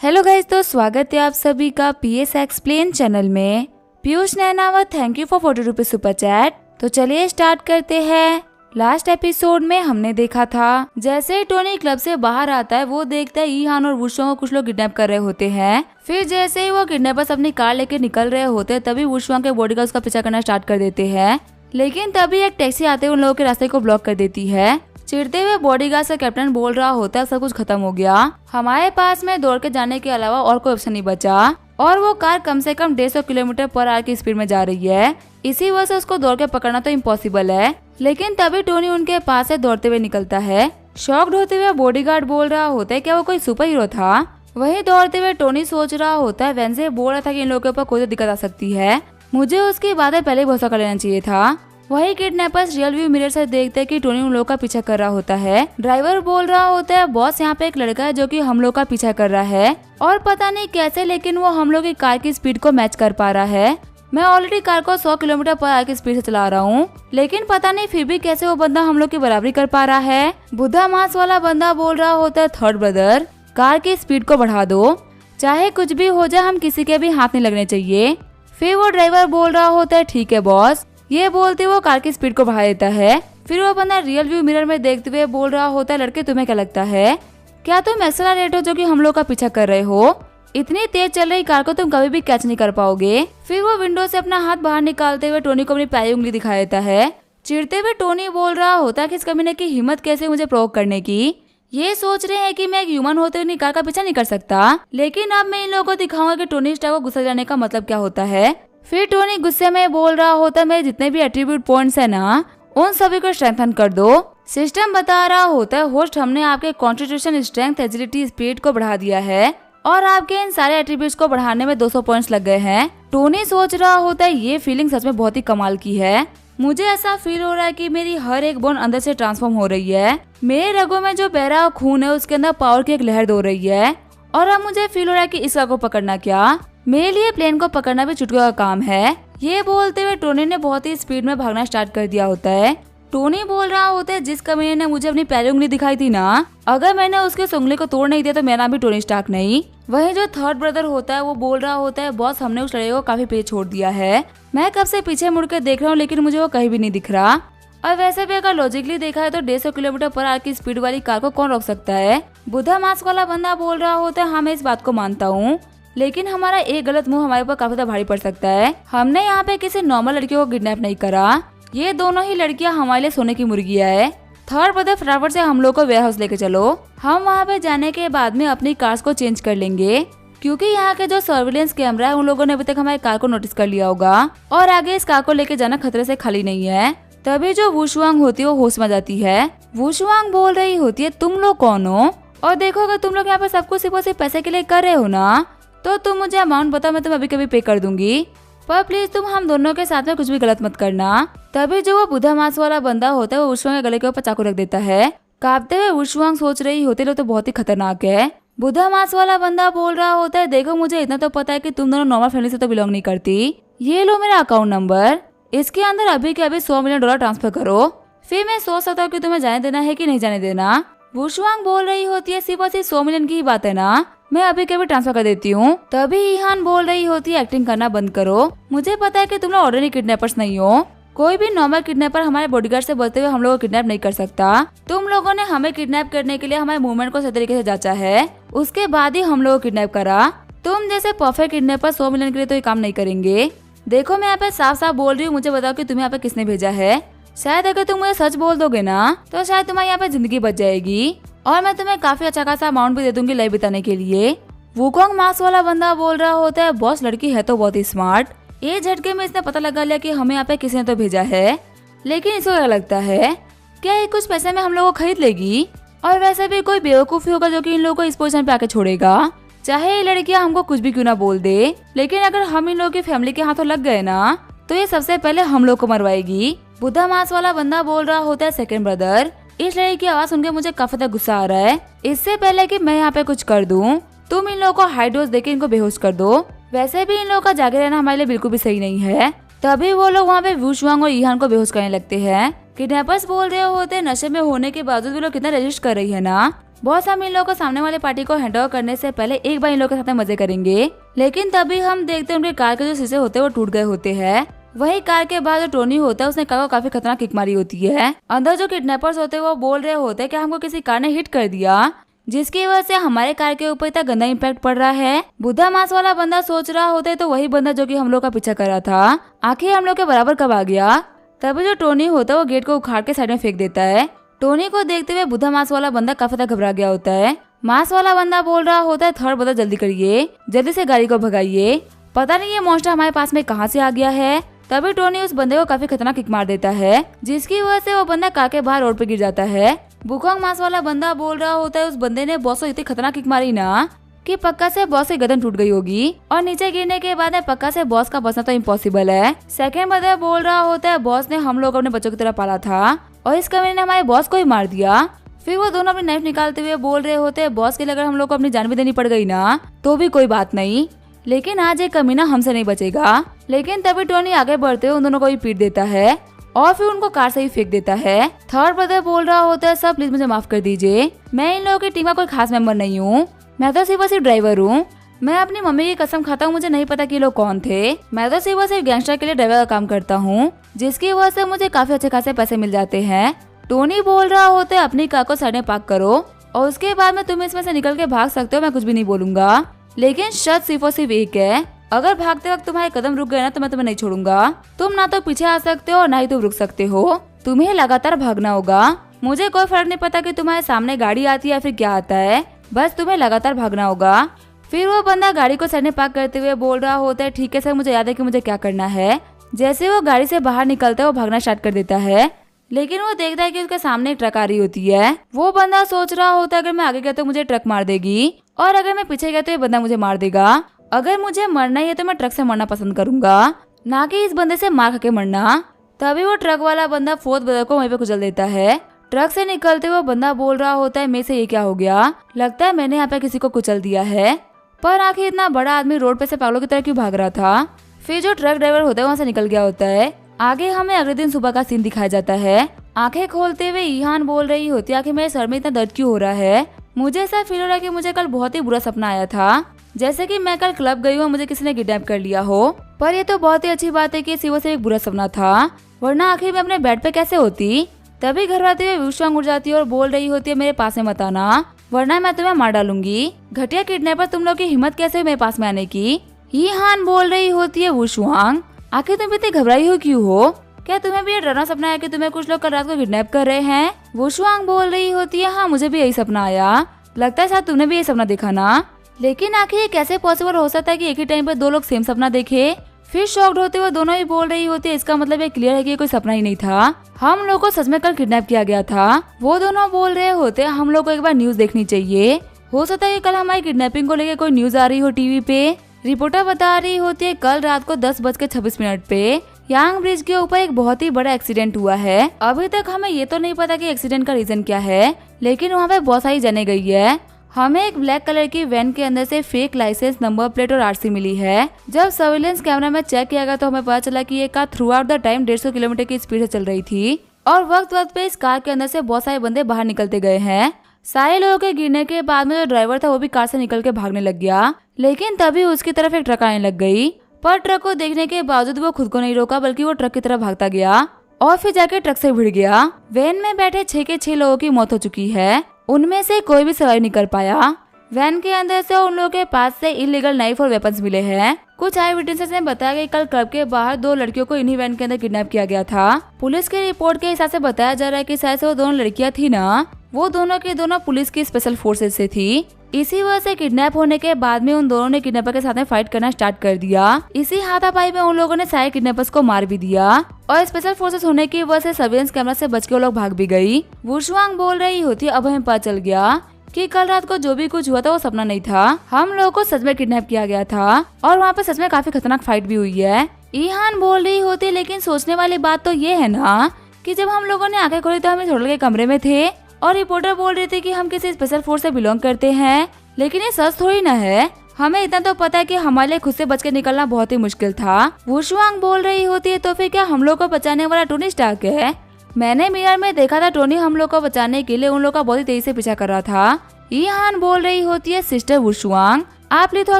Hello guys, तो स्वागत है आप सभी का पीएस एक्सप्लेन चैनल में। Piyush Nainawat, thank you for 40 rupees super chat. तो चलिए स्टार्ट करते हैं। लास्ट एपिसोड में हमने देखा था जैसे ही टोनी क्लब से बाहर आता है वो देखता है ईहान और वुशवांग को कुछ लोग किडनैप कर रहे होते हैं। फिर जैसे ही वो किडनैपर्स अपनी कार लेके निकल रहे होते हैं तभी वुशवांग के बॉडीगार्ड उसका पीछा करना स्टार्ट कर देते हैं। लेकिन तभी एक टैक्सी आते हुए उन लोगों के रास्ते को ब्लॉक कर देती है। चिढ़ते हुए बॉडीगार्ड से कैप्टन बोल रहा होता है सब कुछ खत्म हो गया, हमारे पास में दौड़ के जाने के अलावा और कोई ऑप्शन नहीं बचा। और वो कार कम से कम 150 किलोमीटर पर आवर की स्पीड में जा रही है, इसी वजह से उसको दौड़ के पकड़ना तो इम्पॉसिबल है। लेकिन तभी टोनी उनके पास से दौड़ते हुए निकलता है। शॉक्ड होते हुए बॉडीगार्ड बोल रहा होता है क्या वो कोई सुपर हीरो था। वहीं दौड़ते हुए टोनी सोच रहा होता है वेंसडे बोल रहा था कि इन लोगों के ऊपर कोई तो दिक्कत आ सकती है, मुझे उसकी बातें पहले ही भरोसा कर लेना चाहिए था। वही किडनैपर्स रियल व्यू मिरर से देखते हैं कि टोनी उन लोगों का पीछा कर रहा होता है। ड्राइवर बोल रहा होता है बॉस यहाँ पे एक लड़का है जो कि हम लोग का पीछा कर रहा है और पता नहीं कैसे लेकिन वो हम लोग की कार की स्पीड को मैच कर पा रहा है। मैं ऑलरेडी कार को 100 किलोमीटर पर आवर की स्पीड से चला रहा हूँ, लेकिन पता नहीं फिर भी कैसे वो बंदा हम लोग की बराबरी कर पा रहा है। बुद्धा मास वाला बंदा बोल रहा होता है थर्ड ब्रदर, कार की स्पीड को बढ़ा दो, चाहे कुछ भी हो जाए हम किसी के भी हाथ नहीं लगने चाहिए। फिर वो ड्राइवर बोल रहा होता है ठीक है बॉस, ये बोलते वो कार की स्पीड को बढ़ा देता है। फिर वो बंदा रियल व्यू मिरर में देखते हुए बोल रहा होता है लड़के तुम्हें क्या लगता है, क्या तुम एक्सेलरेट हो जो कि हम लोग का पीछा कर रहे हो, इतनी तेज चल रही कार को तुम कभी भी कैच नहीं कर पाओगे। फिर वो विंडो से अपना हाथ बाहर निकालते हुए टोनी को अपनी पैरी उंगली दिखा देता है। चिढ़ते हुए टोनी बोल रहा होता है कि इस कमीने की हिम्मत कैसे मुझे प्रोवोक करने की, ये सोच रहे हैं कि मैं एक ह्यूमन होते हुए कार का पीछा नहीं कर सकता। लेकिन अब मैं इन लोगों को दिखाऊंगा कि टोनी स्टार को गुस्सा जाने का मतलब क्या होता है। फिर टोनी गुस्से में बोल रहा होता है मेरे जितने भी एट्रीब्यूट पॉइंट्स है ना उन सभी को स्ट्रेंथन कर दो। सिस्टम बता रहा होता है होस्ट हमने आपके कॉन्स्टिट्यूशन, स्ट्रेंथ, एजिलिटी, स्पीड को बढ़ा दिया है और आपके इन सारे एट्रीब्यूट्स को बढ़ाने में 200 पॉइंट्स लग गए हैं। टोनी सोच रहा होता है ये फीलिंग सच में बहुत ही कमाल की है, मुझे ऐसा फील हो रहा है कि मेरी हर एक बोन अंदर से ट्रांसफॉर्म हो रही है, मेरे रगों में जो बह रहा खून है उसके अंदर पावर की एक लहर दौड़ रही है और अब मुझे फील हो रहा है कि इसका को पकड़ना क्या, मेरे लिए प्लेन को पकड़ना भी चुटकी का काम है। ये बोलते हुए टोनी ने बहुत ही स्पीड में भागना स्टार्ट कर दिया होता है। टोनी बोल रहा होता है जिस कमीने ने मुझे अपनी पैरी उंगली दिखाई थी ना, अगर मैंने उसके उस उंगली को तोड़ नहीं दिया तो मेरा नाम भी टोनी स्टार्क नहीं। वही जो थर्ड ब्रदर होता है वो बोल रहा होता है बॉस हमने उस लड़के को काफी पीछे छोड़ दिया है, मैं कब से पीछे मुड़ के देख रहा हूँ लेकिन मुझे वो कहीं भी नहीं दिख रहा। और वैसे भी अगर लॉजिकली देखा है तो 150 किलोमीटर पर आवर की स्पीड वाली कार को कौन रोक सकता है। बुद्धा मास्क वाला बंदा बोल रहा होता है हाँ मैं इस बात को मानता हूँ, लेकिन हमारा एक गलत मुंह हमारे ऊपर काफी भारी पड़ सकता है। हमने यहाँ पे किसी नॉर्मल लड़कियों को किडनैप नहीं करा, ये दोनों ही लड़कियाँ हमारे लिए सोने की मुर्गियाँ है। थर्ड ब्रदर फटाफट से हम लोग को वेयर हाउस लेके चलो, हम वहाँ पे जाने के बाद में अपनी कार्स को चेंज कर लेंगे क्योंकि यहाँ के जो सर्विलेंस कैमरा है उन लोगों ने अभी तक हमारी कार को नोटिस कर लिया होगा और आगे इस कार को लेके जाना खतरे से खाली नहीं है। तभी जो वुशवांग होती है वो होश में जाती है। वुशवांग बोल रही होती है तुम लोग कौन हो और देखो अगर तुम लोग यहाँ पे सब कुछ सिर्फ पैसे के लिए कर रहे हो ना तो तुम मुझे अमाउंट बताओ, मैं तुम्हें अभी कभी पे कर दूंगी, पर प्लीज तुम हम दोनों के साथ में कुछ भी गलत मत करना। तभी जो वो बुद्धा मास वाला बंदा होता है वो वुशवांग के गले के ऊपर चाकू रख देता है। कांपते हुए वुशवांग सोच रही होती है तो बहुत ही खतरनाक है। बुद्धा मास वाला बंदा बोल रहा होता है देखो मुझे इतना तो पता है कि तुम दोनों नॉर्मल फैमिली से तो बिलोंग नहीं करती, ये लो मेरा अकाउंट नंबर, इसके अंदर अभी के अभी $100 मिलियन ट्रांसफर करो, फिर मैं सोच सकता हूँ कि तुम्हें जाने देना है कि नहीं जाने देना। वुशवांग बोल रही होती है सिर्फ और सिर्फ 100 मिलियन की ही बात है ना, मैं अभी के अभी ट्रांसफर कर देती हूँ। तभी ईहान बोल रही होती है एक्टिंग करना बंद करो, मुझे पता है कि तुम लोग ऑर्डिनरी किडनैपर्स नहीं हो, कोई भी नॉर्मल किडनैपर हमारे बॉडीगार्ड से बचते हुए हम लोगों को किडनैप नहीं कर सकता। तुम लोगों ने हमें किडनैप करने के लिए हमारे मूवमेंट को सही तरीके से जांचा है, उसके बाद ही हम लोगों को किडनैप करा। तुम जैसे परफेक्ट किडनैपर 100 मिलियन के लिए तो ये काम नहीं करेंगे। देखो मैं यहाँ पे साफ साफ बोल रही हूँ, मुझे बताओ कि तुम्हें यहाँ पे किसने भेजा है, शायद अगर तुम मुझे सच बोल दोगे ना तो शायद तुम्हारी यहाँ पे जिंदगी बच जाएगी और मैं तुम्हें काफी अच्छा खासा अमाउंट भी दे दूंगी लाइफ बिताने के लिए। वुकोंग मास्क वाला बंदा बोल रहा होता है बॉस लड़की है तो बहुत ही स्मार्ट, ये झटके में इसने पता लगा लिया कि हमें यहाँ पे किसी ने तो भेजा है, लेकिन इसको क्या लगता है क्या ये कुछ पैसे में हम लोग को खरीद लेगी, और वैसे भी कोई बेवकूफी होगा जो कि इन लोगों को इस पोजीशन पे आके छोड़ेगा, चाहे ये लड़कियां हमको कुछ भी क्यों ना बोल दे, लेकिन अगर हम इन लोगों की फैमिली के हाथों लग गए ना तो ये सबसे पहले हम लोग को मरवाएगी। बुद्धा मास वाला बंदा बोल रहा होता है सेकंड ब्रदर, इस लड़की की आवाज सुनकर मुझे काफी ज्यादा गुस्सा आ रहा है, इससे पहले कि मैं यहाँ पे कुछ कर दूं तुम इन लोगों को हाई डोज देके इनको बेहोश कर दो, वैसे भी इन लोगों का जागे रहना हमारे लिए बिल्कुल भी सही नहीं है। तभी वो लोग वहाँ पे वुशवांग और ईहान को बेहोश करने लगते हैं। किडनैपर्स बोल रहे होते नशे में होने के बावजूद भी लोग कितना रेजिस्ट कर रही है ना, बॉस हम इन लोगों को सामने वाले पार्टी को हैंड ओवर करने से पहले एक बार इन लोगों के साथ मजे करेंगे। लेकिन तभी हम देखते हैं उनके कार के जो शीशे होते हैं वो टूट गए होते हैं। वही कार के बाद जो टोनी होता है उसने कार को काफी खतरनाक किक मारी होती है। अंदर जो किडनैपर्स होते हैं वो बोल रहे होते हैं कि हमको किसी कार ने हिट कर दिया, जिसकी वजह से हमारे कार के ऊपर इतना गंदा इम्पैक्ट पड़ रहा है। बुद्धा मांस वाला बंदा सोच रहा होता है तो वही बंदा जो कि हम लोग का पीछा कर रहा था आखिर हम लोग के बराबर कब आ गया। तभी जो टोनी होता है वो गेट को उखाड़ के साइड में फेंक देता है। टोनी को देखते हुए बुद्धा मांस वाला बंदा काफी ज्यादा घबरा गया होता है। मांस वाला बंदा बोल रहा होता है थर्ड ब्रदर जल्दी करिए, जल्दी से गाड़ी को भगाइए, पता नहीं ये मॉन्स्टर हमारे पास में कहाँ से आ गया है। तभी टोनी उस बंदे को काफी खतरनाक किक मार देता है, जिसकी वजह से वो बंदा कार के बाहर रोड पे गिर जाता है। बुकोंग मांस वाला बंदा बोल रहा होता है उस बंदे ने बॉस को इतनी खतरनाक किक मारी ना कि पक्का से बॉस की गर्दन टूट गई होगी, और नीचे गिरने के बाद में पक्का से बॉस का बचना तो इम्पॉसिबल है। सेकंड ब्रदर बोल रहा होता है बॉस ने हम लोग अपने बच्चों की तरह पाला था और इस कमीने ने हमारे बॉस को ही मार दिया। फिर वो दोनों अपनी नाइफ निकालते हुए बोल रहे होते हैं बॉस के लिए अगर हम लोग को अपनी जान भी देनी पड़ गई ना तो भी कोई बात नहीं, लेकिन आज एक कमीना हमसे नहीं बचेगा। लेकिन तभी टोनी आगे बढ़ते हुए उन दोनों को भी पीट देता है और फिर उनको कार से ही फेंक देता है। थर्ड ब्रदर बोल रहा होता है सब प्लीज मुझे माफ कर दीजिए, मैं इन लोगों की टीम का कोई खास मेंबर नहीं हूँ, मैं तो सिर्फ ड्राइवर हूँ। मैं अपनी मम्मी की कसम खाता हूँ मुझे नहीं पता कि लोग कौन थे, मैं तो सिर्फ गैंगस्टर के लिए ड्राइवर का काम करता हूँ, जिसकी वजह से मुझे काफी अच्छे खासे पैसे मिल जाते हैं। टोनी बोल रहा होता है अपनी कार को साइड में पार्क करो और उसके बाद में तुम इसमें से निकल के भाग सकते हो, मैं कुछ भी नहीं बोलूंगा, लेकिन शर्त सिर्फ और सिर्फ एक है, अगर भागते वक्त तुम्हारे कदम रुक गए ना तो मैं तुम्हें नहीं छोड़ूंगा। तुम ना तो पीछे आ सकते हो और ना ही तुम रुक सकते हो, तुम्हें लगातार भागना होगा। मुझे कोई फर्क नहीं पता कि तुम्हारे सामने गाड़ी आती है या फिर क्या आता है, बस तुम्हें लगातार भागना होगा। फिर वो बंदा गाड़ी को साइड में पार्क करते हुए बोल रहा होता है ठीक है सर, मुझे याद है कि मुझे क्या करना है। जैसे वो गाड़ी से बाहर निकलता है वो भागना स्टार्ट कर देता है, लेकिन वो देखता है कि उसके सामने एक ट्रक आ रही होती है। वो बंदा सोच रहा होता है अगर मैं आगे गया तो मुझे ट्रक मार देगी और अगर मैं पीछे गया तो ये बंदा मुझे मार देगा। अगर मुझे मरना ही है तो मैं ट्रक से मरना पसंद करूंगा, ना कि इस बंदे से मार खा के मरना। तभी वो ट्रक वाला बंदा फोर्थ ब्रदर को वहीं पे कुचल देता है। ट्रक से निकलते हुए बंदा बोल रहा होता है मेरे से ये क्या हो गया, लगता है मैंने यहाँ पे किसी को कुचल दिया है, पर आखिर इतना बड़ा आदमी रोड पे से पागलों की तरह क्यों भाग रहा था। फिर जो ट्रक ड्राइवर होता है वहाँ से निकल गया होता है। आगे हमें अगले दिन सुबह का सीन दिखाया जाता है। आंखें खोलते हुए ईहान बोल रही होती है कि मेरे सर में इतना दर्द क्यों हो रहा है, मुझे ऐसा फील हो रहा है कि मुझे कल बहुत ही बुरा सपना आया था, जैसे कि मैं कल क्लब गई हूँ मुझे किसी ने किडनैप कर लिया हो। पर ये तो बहुत ही अच्छी बात है कि सिर्फ से एक बुरा सपना था, वरना आखिर मैं अपने बेड पे कैसे होती। तभी घर आते हुए वुशुआंग उठ जाती है और बोल रही होती है मेरे पास में मत आना वरना मैं तुम्हें मार डालूंगी। घटिया किडनैपर तुम लोग की हिम्मत कैसे हुई मेरे पास में आने की। ईहान बोल रही होती है वुशुआंग आखिर तुम इतनी घबराई हो क्यों हो, क्या तुम्हें भी ये डरना सपना है कि तुम्हें कुछ लोग कल रात को किडनैप कर रहे हैं। वुशुआंग बोल रही होती है हाँ मुझे भी यही सपना आया, लगता है शायद तुमने भी यही सपना देखा ना, लेकिन आखिर ये कैसे पॉसिबल हो सकता है कि एक ही टाइम पे दो लोग सेम सपना देखे। फिर शॉक्ड होते हुए दोनों ही बोल रही होती है इसका मतलब ये क्लियर है कि ये कोई सपना ही नहीं था, हम लोग को सच में कल किडनैप किया गया था। वो दोनों बोल रहे होते हम लोग को एक बार न्यूज देखनी चाहिए, हो सकता है कि कल हमारी किडनैपिंग को लेकर कोई न्यूज आ रही हो टीवी पे। रिपोर्टर बता रही होती है कल रात को 10:26 पे यांग ब्रिज के ऊपर एक बहुत ही बड़ा एक्सीडेंट हुआ है। अभी तक हमें ये तो नहीं पता कि एक्सीडेंट का रीजन क्या है, लेकिन वहाँ पे बहुत सारी जाने गई है। हमें एक ब्लैक कलर की वैन के अंदर से फेक लाइसेंस नंबर प्लेट और आरसी मिली है। जब सर्विलेंस कैमरा में चेक किया गया तो हमें पता चला कि ये car through out the time 150 kilometre की स्पीड से चल रही थी और वक्त वक्त पे इस कार के अंदर से बहुत सारे बंदे बाहर निकलते गए हैं। सारे लोगों के गिरने के बाद में जो ड्राइवर था वो भी कार से निकल के भागने लग गया, लेकिन तभी उसकी तरफ एक ट्रक आने लग गई। पर ट्रक को देखने के बावजूद वो खुद को नहीं रोका बल्कि वो ट्रक की तरफ भागता गया और फिर जाके ट्रक से भिड़ गया। वैन में बैठे 6 के 6 लोगों की मौत हो चुकी है, उनमें से कोई भी सर्वाइव नहीं कर पाया। वैन के अंदर से उन लोगों के पास से इलीगल नाइफ और वेपन्स मिले हैं। कुछ आई विटनेसेस ने बताया कि कल क्लब के बाहर 2 लड़कियों को इन्हीं वैन के अंदर किडनैप किया गया था। पुलिस की रिपोर्ट के हिसाब से बताया जा रहा है कि शायद से वो दोनों लड़कियां थी ना, वो दोनों की दोनों पुलिस की स्पेशल फोर्सेस से थी। इसी वजह से किडनैप होने के बाद में उन दोनों ने किडनैपर के साथ में फाइट करना स्टार्ट कर दिया। इसी हाथापाई में उन लोगों ने सारे किडनैपर्स को मार भी दिया और स्पेशल फोर्सेस होने की वजह से सर्विलेंस कैमरा से बच के वो लोग भाग भी गई। वुशुआंग बोल रही होती अब हमें पता चल गया कि कल रात को जो भी कुछ हुआ था वो सपना नहीं था, हम लोगों को सच में किडनैप किया गया था और वहाँ पे सच में काफी खतरनाक फाइट भी हुई है। ईहान बोल रही होती लेकिन सोचने वाली बात तो ये है ना कि जब हम लोगों ने आंखें खोली तो हम इस होटल के कमरे में थे और रिपोर्टर बोल रही थी कि हम किसी स्पेशल फोर्स से बिलोंग करते हैं, लेकिन ये सच थोड़ी ना है। हमें इतना तो पता है कि हमारे लिए खुद से बच के निकलना बहुत ही मुश्किल था। वुशुआंग बोल रही होती है तो फिर क्या हम लोग को बचाने वाला टोनी स्टार्क है। मैंने मिरर में देखा था टोनी हम लोग को बचाने के लिए उन लोग का बहुत ही तेजी से पीछा कर रहा था। ईहान बोल रही होती है, सिस्टर वुशुआंग आप प्लीज थोड़ा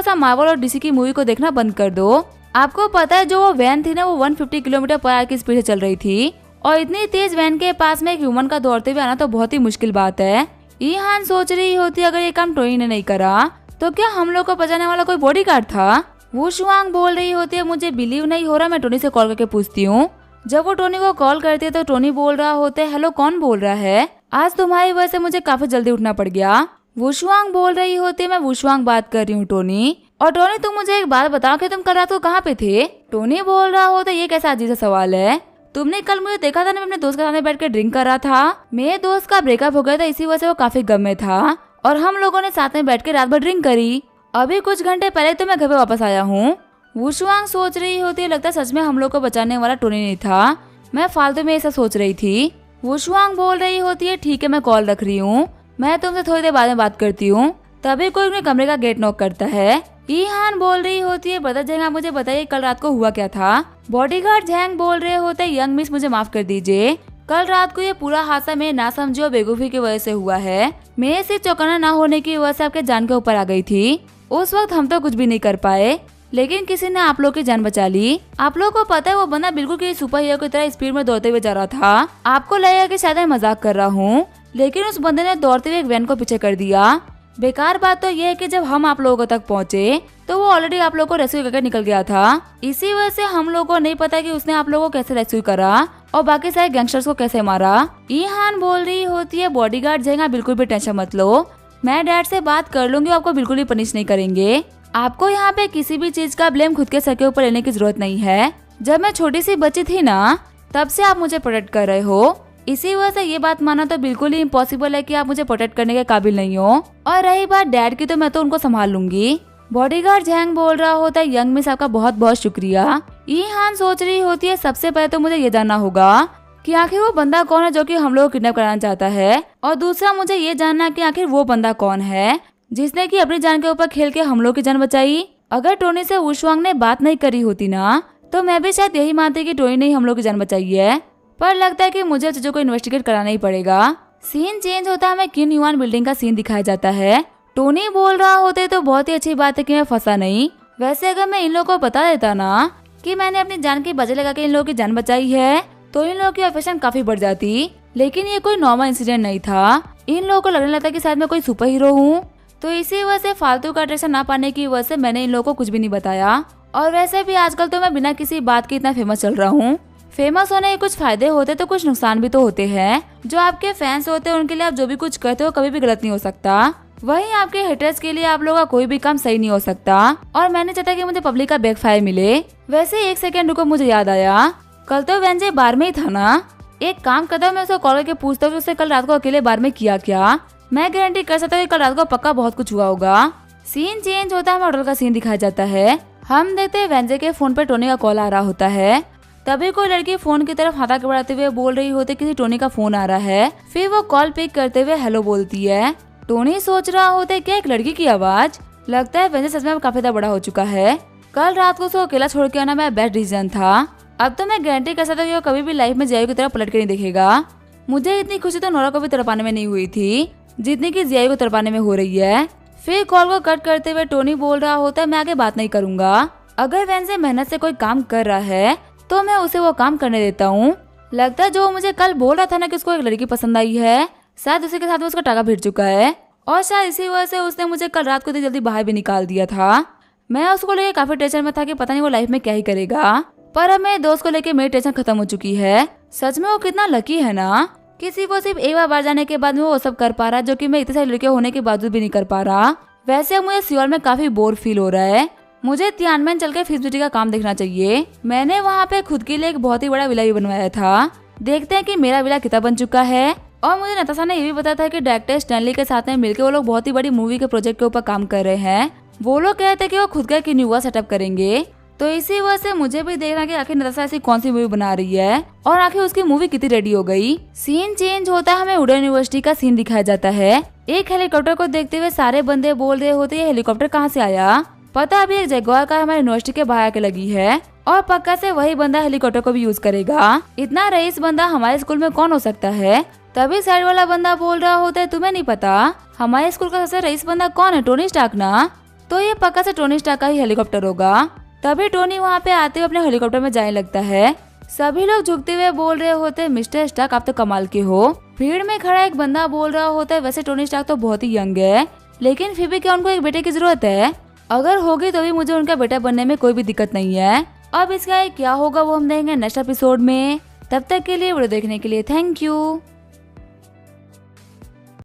सा मार्वल और डीसी की मूवी को देखना बंद कर दो। आपको पता है जो वो वैन थी ना, वो 150 किलोमीटर पर आवर की स्पीड से चल रही थी और इतनी तेज वैन के पास में एक ह्यूमन का दौड़ते हुए आना तो बहुत ही मुश्किल बात है। ईहान सोच रही होती अगर ये काम टोनी ने नहीं करा तो क्या हम लोग को बचाने वाला कोई बॉडीगार्ड था। वुशुआंग बोल रही होती है, मुझे बिलीव नहीं हो रहा, मैं टोनी से कॉल करके पूछती हूँ। जब वो टोनी को कॉल करती है तो टोनी बोल रहा होता है, हेलो कौन बोल रहा है, आज तुम्हारी वजह से मुझे काफी जल्दी उठना पड़ गया। वुशुआंग बोल रही होती है, मैं वुशुआंग बात कर रही हूँ टोनी। और टोनी तुम मुझे एक बात बताओ कि तुम कल रात को कहाँ पे थे। टोनी बोल रहा होता है, ये कैसा अजीब सा सवाल है, तुमने कल मुझे देखा था ना, मैं अपने दोस्त के सामने बैठ के ड्रिंक कर रहा था। मेरे दोस्त का ब्रेकअप हो गया था, इसी वजह से वो काफी गम में था और हम लोगों ने साथ में बैठ के रात भर ड्रिंक करी। अभी कुछ घंटे पहले तो मैं घर पे वापस आया हूँ। वुशुआंग सोच रही होती है, लगता है सच में हम लोग को बचाने वाला टोनी नहीं था, मैं फालतू में ऐसा सोच रही थी। वुशुआंग बोल रही होती है, ठीक है मैं कॉल रख रही हूँ, मैं तुमसे थोड़ी देर बाद में बात करती हूँ। तभी कोई अपने कमरे का गेट नॉक करता है। ईहान बोल रही होती है, ब्रदर झैंग आप मुझे बताइए कल रात को हुआ क्या था। बॉडीगार्ड झैंग बोल रहे होते, यंग मिस मुझे माफ कर दीजिए, कल रात को ये पूरा हादसा मेरे ना समझे और बेवकूफी की वजह से हुआ है। मेरे से चौकन्ना ना होने की वजह से आपके जान के ऊपर आ गई थी। उस वक्त हम तो कुछ भी नहीं कर पाए, लेकिन किसी ने आप लोग की जान बचा ली। आप लोग को पता है वो बंदा बिल्कुल किसी सुपर हीरो की तरह स्पीड में दौड़ते हुए जा रहा था। आपको लगेगा कि शायद मैं मजाक कर रहा हूँ, लेकिन उस बंदे ने दौड़ते हुए एक वैन को पीछे कर दिया। बेकार बात तो ये है कि जब हम आप लोगों तक पहुँचे तो वो ऑलरेडी आप लोगों को रेस्क्यू करके निकल गया था। इसी वजह से हम लोगों को नहीं पता कि उसने आप लोगों को कैसे रेस्क्यू करा और बाकी सारे गैंगस्टर्स को कैसे मारा। ईहान बोल रही होती है, बॉडीगार्ड झैंग बिल्कुल भी टेंशन मत लो, मैं डैड से बात कर लूंगी, आपको बिल्कुल भी पनिश नहीं करेंगे। आपको यहाँ पे किसी भी चीज का ब्लेम खुद के सर के ऊपर लेने की जरूरत नहीं है। जब मैं छोटी सी बच्ची थी ना, तब से आप मुझे प्रोटेक्ट कर रहे हो, इसी वजह से ये बात मानना तो बिल्कुल ही इम्पॉसिबल है कि आप मुझे प्रोटेक्ट करने के काबिल नहीं हो। और रही बात डैड की, तो मैं तो उनको संभाल लूंगी। बॉडीगार्ड झैंग बोल रहा होता है, यंग मिस आपका बहुत बहुत शुक्रिया। ईहान सोच रही होती है, सबसे पहले तो मुझे ये जानना होगा कि आखिर वो बंदा कौन है जो कि हम लोग को किडनैप कराना चाहता है, और दूसरा मुझे ये जानना कि आखिर वो बंदा कौन है जिसने कि अपनी जान के ऊपर खेल के हम लोग की जान बचाई। अगर टोनी से वुशुआंग ने बात नहीं करी होती ना, तो मैं भी शायद यही मानती कि टोनी ने हम लोग की जान बचाई है। पर लगता है कि मुझे चीजों को इन्वेस्टिगेट कराना ही पड़ेगा। सीन चेंज होता है, हमें किन युआन बिल्डिंग का सीन दिखाया जाता है। टोनी बोल रहा होते तो बहुत ही अच्छी बात है कि मैं फंसा नहीं। वैसे अगर मैं इन लोगों को बता देता ना कि मैंने अपनी जान की बजे लगा के इन लोगों की जान बचाई है, तो इन लोगों की अफेक्शन काफी बढ़ जाती। लेकिन ये कोई नॉर्मल इंसिडेंट नहीं था, इन लोगों को लगने लगता कि शायद मैं कोई सुपर हीरो हूँ। तो इसी वजह से फालतू का अट्रैक्शन ना पाने की वजह से मैंने इन लोगों को कुछ भी नहीं बताया। और वैसे भी आजकल तो मैं बिना किसी बात के इतना फेमस चल रहा हूँ। फेमस होने के कुछ फायदे होते तो कुछ नुकसान भी तो होते हैं। जो आपके फैंस होते हैं उनके लिए आप जो भी कुछ कहते हो कभी भी गलत नहीं हो सकता, वहीं आपके हेटर्स के लिए आप लोगों का कोई भी काम सही नहीं हो सकता। और मैंने चाहता कि मुझे पब्लिक का बैकफायर मिले। वैसे एक सेकंड रुको, मुझे याद आया, कल तो वेंजे बार में ही था ना। एक काम करता हूँ, मैं उसको कॉल करके पूछता हूँ कि उसने कल रात को अकेले बार में किया क्या। मैं गारंटी कर सकता हूँ कल रात को पक्का बहुत कुछ हुआ होगा। सीन चेंज होता है, हमें होटल का सीन दिखाया जाता है। हम देखते हैं वेंजे के फोन पर टोनी का कॉल आ रहा होता है। तभी कोई लड़की फोन की तरफ हाथ आगे बढ़ाते हुए बोल रही होती किसी टोनी का फोन आ रहा है। फिर वो कॉल पिक करते हुए हेलो बोलती है। टोनी सोच रहा होता है क्या एक लड़की की आवाज। लगता है वेंजे सच में काफी ज्यादा बड़ा हो चुका है। कल रात को उसको अकेला छोड़ के आना मेरा बेस्ट डिसीजन था। अब तो मैं गारंटी कर सकता हूँ कि वो कभी भी लाइफ में जियायू की तरह पलट के नहीं दिखेगा। मुझे इतनी खुशी तो नोरा को भी तड़पाने में नहीं हुई थी जितनी की जियायू को तड़पाने में हो रही है। फिर कॉल को कट करते हुए टोनी बोल रहा होता है मैं आगे बात नहीं करूंगा। अगर वेंजे मेहनत से कोई काम कर रहा है तो मैं उसे वो काम करने देता हूँ। लगता है जो मुझे कल बोल रहा था ना कि उसको एक लड़की पसंद आई है, शायद उसी के साथ में उसका टाका भिड़ चुका है। और शायद इसी वजह से उसने मुझे कल रात को इतनी जल्दी बाहर भी निकाल दिया था। मैं उसको लेके काफी टेंशन में था कि पता नहीं वो लाइफ में क्या ही करेगा। पर अब मेरे दोस्त को लेके मेरी टेंशन खत्म हो चुकी है। सच में वो कितना लकी है ना, किसी को सिर्फ एक बार बाहर जाने के बाद में वो सब कर पा रहा है जो कि मैं इतने सारी लड़कियां होने के बावजूद भी नहीं कर पा रहा। वैसे मुझे सियोल में काफी बोर फील हो रहा है। मुझे तियानमेन चल के फिल्म सिटी का काम देखना चाहिए। मैंने वहाँ पे खुद के लिए एक बहुत ही बड़ा विला भी बनवाया था। देखते हैं कि मेरा विला कितना बन चुका है। और मुझे नताशा ने ये भी बताया था कि डायरेक्टर स्टैनली के साथ में मिलकर वो लोग बहुत ही बड़ी मूवी के प्रोजेक्ट के ऊपर काम कर रहे हैं। वो लोग कहते हैं कि वो खुद का एक न्यू सेटअप करेंगे। तो इसी वजह से मुझे भी देखना कि आखिर नताशा ऐसी कौन सी मूवी बना रही है और आखिर उसकी मूवी कितनी रेडी हो गई। सीन चेंज होता है, हमें उड़न यूनिवर्सिटी का सीन दिखाया जाता है। एक हेलीकॉप्टर को देखते हुए सारे बंदे बोल रहे होते हैं हेलीकॉप्टर कहाँ से आया। पता अभी एक जगुआर कार हमारे यूनिवर्सिटी के बाहर आके लगी है और पक्का से वही बंदा हेलीकॉप्टर को भी यूज करेगा। इतना रईस बंदा हमारे स्कूल में कौन हो सकता है? तभी साइड वाला बंदा बोल रहा होता है, तुम्हें नहीं पता हमारे स्कूल का सबसे रईस बंदा कौन है? टोनी स्टार्क ना। तो ये पक्का से टोनी स्टार्क का ही हेलीकॉप्टर होगा। तभी टोनी वहाँ पे आते हुए अपने हेलीकॉप्टर में जाने लगता है। सभी लोग झुकते हुए बोल रहे होते हैं, मिस्टर स्टार्क आप तो कमाल के हो। भीड़ में खड़ा एक बंदा बोल रहा होता है, वैसे टोनी स्टार्क तो बहुत ही यंग है, लेकिन फिर भी क्या उनको एक बेटे की जरूरत है? अगर होगी तो भी मुझे उनका बेटा बनने में कोई भी दिक्कत नहीं है। अब इसका क्या होगा वो हम देखेंगे नेक्स्ट एपिसोड में। तब तक के लिए वीडियो देखने के लिए थैंक यू।